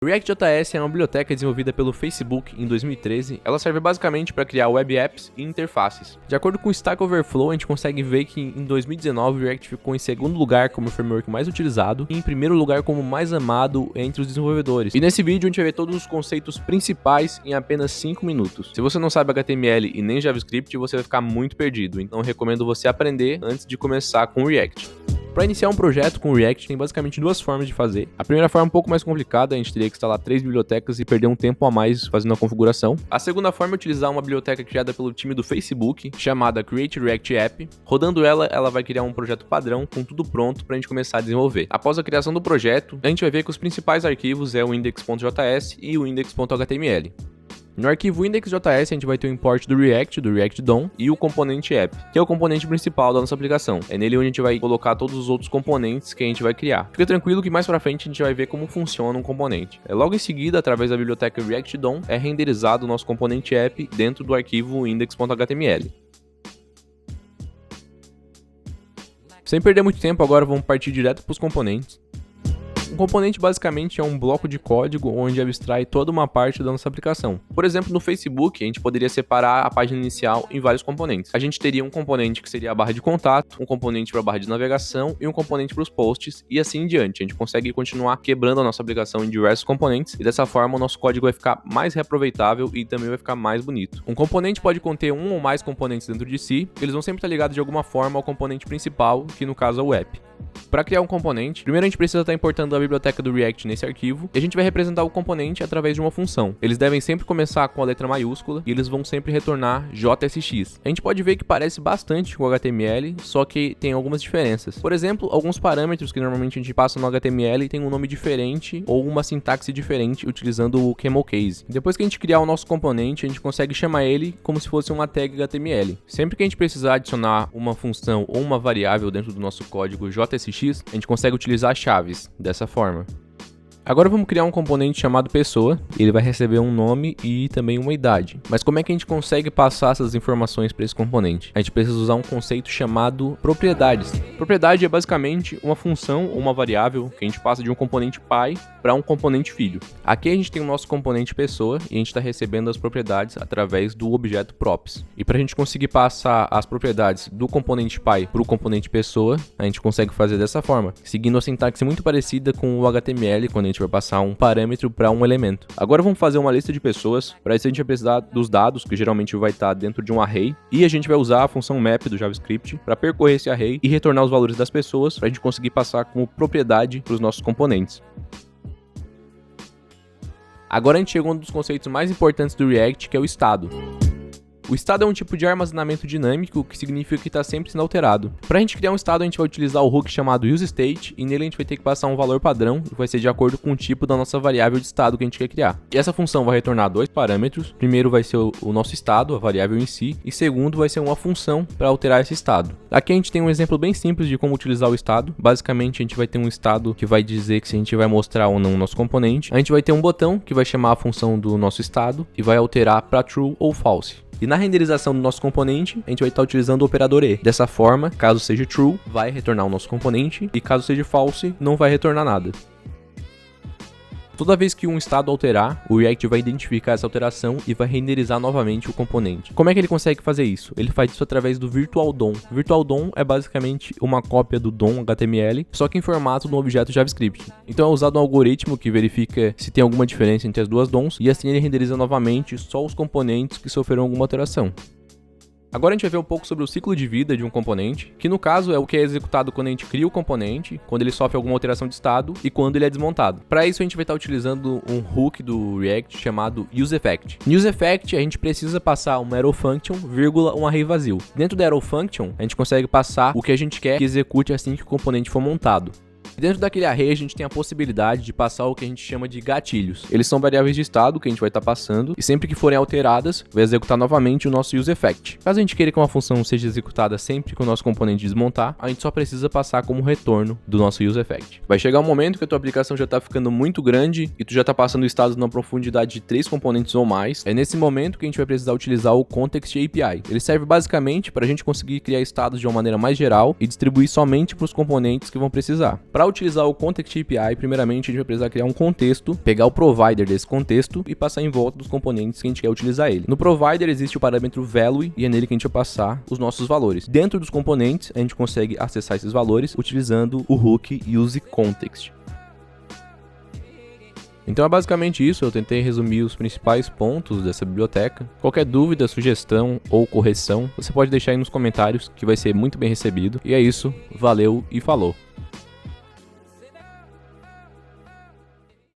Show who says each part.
Speaker 1: React.js é uma biblioteca desenvolvida pelo Facebook em 2013. Ela serve basicamente para criar web apps e interfaces. De acordo com o Stack Overflow, a gente consegue ver que em 2019 o React ficou em segundo lugar como o framework mais utilizado e em primeiro lugar como o mais amado entre os desenvolvedores. E nesse vídeo a gente vai ver todos os conceitos principais em apenas 5 minutos. Se você não sabe HTML e nem JavaScript, você vai ficar muito perdido, então eu recomendo você aprender antes de começar com o React. Para iniciar um projeto com o React, tem basicamente duas formas de fazer. A primeira forma é um pouco mais complicada, a gente teria que instalar 3 bibliotecas e perder um tempo a mais fazendo a configuração. A segunda forma é utilizar uma biblioteca criada pelo time do Facebook, chamada Create React App. Rodando ela vai criar um projeto padrão com tudo pronto para a gente começar a desenvolver. Após a criação do projeto, a gente vai ver que os principais arquivos é o index.js e o index.html. No arquivo index.js a gente vai ter o import do React DOM e o componente app, que é o componente principal da nossa aplicação. É nele onde a gente vai colocar todos os outros componentes que a gente vai criar. Fica tranquilo que mais pra frente a gente vai ver como funciona um componente. Logo em seguida, através da biblioteca React DOM, é renderizado o nosso componente app dentro do arquivo index.html. Sem perder muito tempo, agora vamos partir direto para os componentes. Um componente basicamente é um bloco de código onde abstrai toda uma parte da nossa aplicação. Por exemplo, no Facebook, a gente poderia separar a página inicial em vários componentes. A gente teria um componente que seria a barra de contato, um componente para a barra de navegação e um componente para os posts e assim em diante. A gente consegue continuar quebrando a nossa aplicação em diversos componentes e dessa forma o nosso código vai ficar mais reaproveitável e também vai ficar mais bonito. Um componente pode conter um ou mais componentes dentro de si, eles vão sempre estar ligados de alguma forma ao componente principal, que no caso é o app. Para criar um componente, primeiro a gente precisa estar importando a biblioteca do React nesse arquivo e a gente vai representar o componente através de uma função. Eles devem sempre começar com a letra maiúscula e eles vão sempre retornar JSX. A gente pode ver que parece bastante com o HTML, só que tem algumas diferenças. Por exemplo, alguns parâmetros que normalmente a gente passa no HTML têm um nome diferente ou uma sintaxe diferente utilizando o camel case. Depois que a gente criar o nosso componente, a gente consegue chamar ele como se fosse uma tag HTML. Sempre que a gente precisar adicionar uma função ou uma variável dentro do nosso código JSX, a gente consegue utilizar chaves dessa forma. Agora vamos criar um componente chamado pessoa, ele vai receber um nome e também uma idade. Mas como é que a gente consegue passar essas informações para esse componente? A gente precisa usar um conceito chamado propriedades. Propriedade é basicamente uma função ou uma variável que a gente passa de um componente pai para um componente filho. Aqui a gente tem o nosso componente pessoa e a gente está recebendo as propriedades através do objeto props. E para a gente conseguir passar as propriedades do componente pai para o componente pessoa, a gente consegue fazer dessa forma, seguindo a sintaxe muito parecida com o HTML quando a gente vai passar um parâmetro para um elemento. Agora vamos fazer uma lista de pessoas. Para isso a gente vai precisar dos dados, que geralmente vai estar dentro de um array, e a gente vai usar a função map do JavaScript para percorrer esse array e retornar os valores das pessoas para a gente conseguir passar como propriedade para os nossos componentes. Agora a gente chegou a um dos conceitos mais importantes do React, que é o estado. O estado é um tipo de armazenamento dinâmico que significa que está sempre sendo alterado. Para a gente criar um estado, a gente vai utilizar o hook chamado useState e nele a gente vai ter que passar um valor padrão que vai ser de acordo com o tipo da nossa variável de estado que a gente quer criar. E essa função vai retornar dois parâmetros. Primeiro vai ser o nosso estado, a variável em si, e segundo vai ser uma função para alterar esse estado. Aqui a gente tem um exemplo bem simples de como utilizar o estado. Basicamente a gente vai ter um estado que vai dizer que se a gente vai mostrar ou não o nosso componente. A gente vai ter um botão que vai chamar a função do nosso estado e vai alterar para true ou false. E na renderização do nosso componente, a gente vai estar utilizando o operador E. Dessa forma, caso seja true, vai retornar o nosso componente, e caso seja false, não vai retornar nada. Toda vez que um estado alterar, o React vai identificar essa alteração e vai renderizar novamente o componente. Como é que ele consegue fazer isso? Ele faz isso através do Virtual DOM. O Virtual DOM é basicamente uma cópia do DOM HTML, só que em formato de um objeto JavaScript. Então é usado um algoritmo que verifica se tem alguma diferença entre as duas DOMs, e assim ele renderiza novamente só os componentes que sofreram alguma alteração. Agora a gente vai ver um pouco sobre o ciclo de vida de um componente, que no caso é o que é executado quando a gente cria o componente, quando ele sofre alguma alteração de estado e quando ele é desmontado. Para isso a gente vai estar utilizando um hook do React chamado useEffect. No useEffect a gente precisa passar uma arrow function, vírgula, um array vazio. Dentro da arrow function a gente consegue passar o que a gente quer que execute assim que o componente for montado. Dentro daquele array a gente tem a possibilidade de passar o que a gente chama de gatilhos. Eles são variáveis de estado que a gente vai estar passando e sempre que forem alteradas, vai executar novamente o nosso useEffect. Caso a gente queira que uma função seja executada sempre que o nosso componente desmontar, a gente só precisa passar como retorno do nosso useEffect. Vai chegar um momento que a tua aplicação já está ficando muito grande e tu já está passando estados numa profundidade de 3 componentes ou mais. É nesse momento que a gente vai precisar utilizar o Context API. Ele serve basicamente para a gente conseguir criar estados de uma maneira mais geral e distribuir somente para os componentes que vão precisar. Para utilizar o Context API, primeiramente a gente vai precisar criar um contexto, pegar o provider desse contexto e passar em volta dos componentes que a gente quer utilizar ele. No provider existe o parâmetro value e é nele que a gente vai passar os nossos valores. Dentro dos componentes, a gente consegue acessar esses valores utilizando o hook useContext. Então é basicamente isso, eu tentei resumir os principais pontos dessa biblioteca. Qualquer dúvida, sugestão ou correção, você pode deixar aí nos comentários que vai ser muito bem recebido. E é isso, valeu e falou!